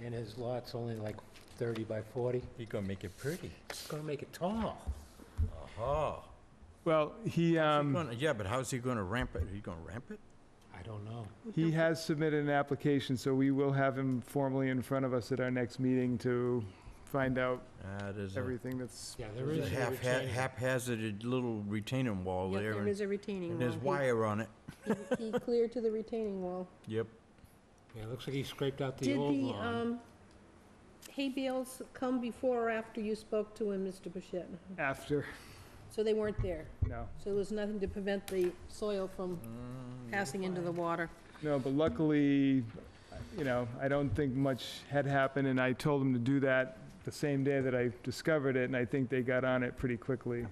and his lot's only like 30 by 40. He's gonna make it pretty. It's gonna make it tall. Aha. Well, Yeah, but how's he gonna ramp it? He gonna ramp it? I don't know. he has submitted an application, so we will have him formally in front of us at our next meeting to find out There's a everything that's, Yeah, there there's is a a retaining. haphazarded little retaining wall Yep, there, there and is a retaining wall. there's wire on it. He cleared to the retaining wall. Yep. Yeah, it looks like he scraped out the Did old the, lawn. hay bales come before or after you spoke to him, Mr. Bichette? after, So they weren't there? no. So there was nothing to prevent the soil from passing into the water? No, but luckily, I don't think much had happened, and I told them to do that the same day that I discovered it, and I think they got on it pretty quickly.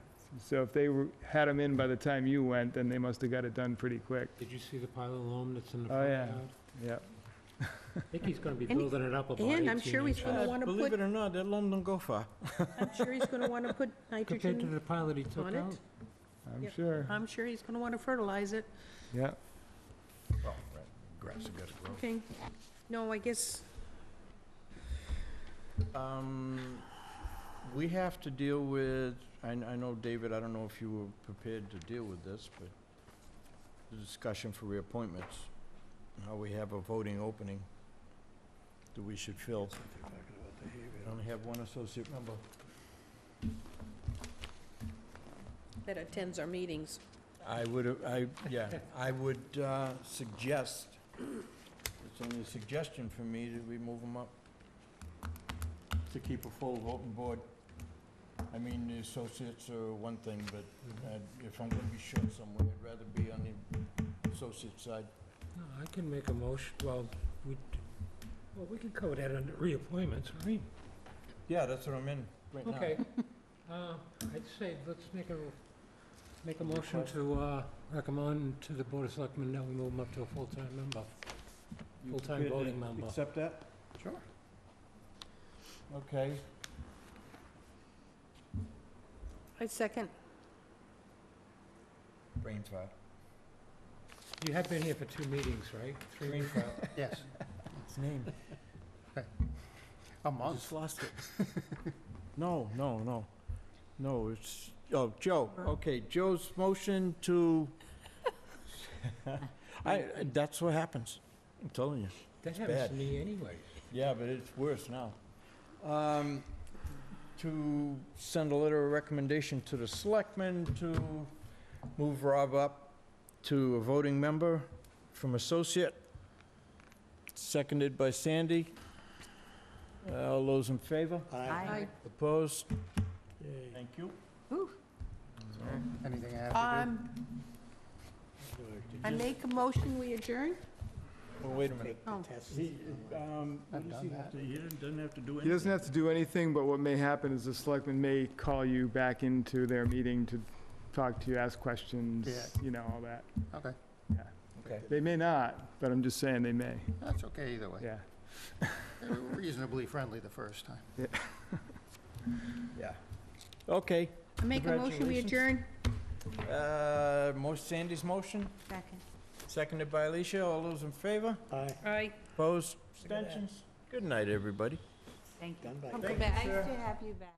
So if they had them in by the time you went, then they must have got it done pretty quick. Did you see the pile of loam that's in the Oh, front yeah. yard? Yep. I think he's gonna be And- building it up about 18 And I'm sure he's inches. gonna wanna Believe put, it or not, that loam don't go far. I'm sure he's gonna wanna put Compared to nitrogen the pile that he took on out. it. I'm Yep. sure. I'm sure he's gonna wanna fertilize it. Yeah. Oh, right. Grass has gotta grow. Okay. No, I guess, We have to deal with, I know, David, I don't know if you were prepared to deal with this, but the discussion for reappointments, how we have a voting opening that we should fill. We only have one associate member. that attends our meetings. I would suggest, it's only a suggestion for me, that we move them up to keep a full voting board. I mean, the associates are one thing, but if I'm gonna be short somewhere, I'd rather be on the associate side. No, I can make a motion, well, we can cover that under reappointments, right? Yeah, that's what I'm in right now. Okay. I'd say, let's make a motion to recommend to the Board of Selectmen that we move him up to a full-time member. You Full-time prepared to voting member. Accept that? Sure. Okay. I second. Brain fart. You have been here for 2 meetings, right? 3 Green meetings? fart. Yes. his name. A I month. just lost it. No, it's, oh, Joe, okay, Joe's motion to, that's what happens, I'm telling you. That It's happens bad. to me anyway. Yeah, but it's worse now. To send a letter of recommendation to the selectmen to move Rob up to a voting member from associate, seconded by Sandy. All those in favor? Aye. Opposed? Yay. Thank you. Anything I have to I make a motion, we adjourn? Well, wait a do? minute. Oh. The test. He, I've done that. He doesn't have to do He anything. doesn't have to do anything, but what may happen is the selectmen may call you back into their meeting to talk to you, ask questions, Yeah. you know, all that. Okay, Okay. They may not, but I'm just saying they may, that's okay either way. yeah. They were reasonably friendly the first time. Yeah. Okay. I make a motion, we adjourn? Sandy's motion, Second. seconded by Alicia. All those in favor? Aye. Opposed? Look at that. Abstentions? Good night, everybody. Thank you. Done by Come Thank you, back. sir. Nice to have you back.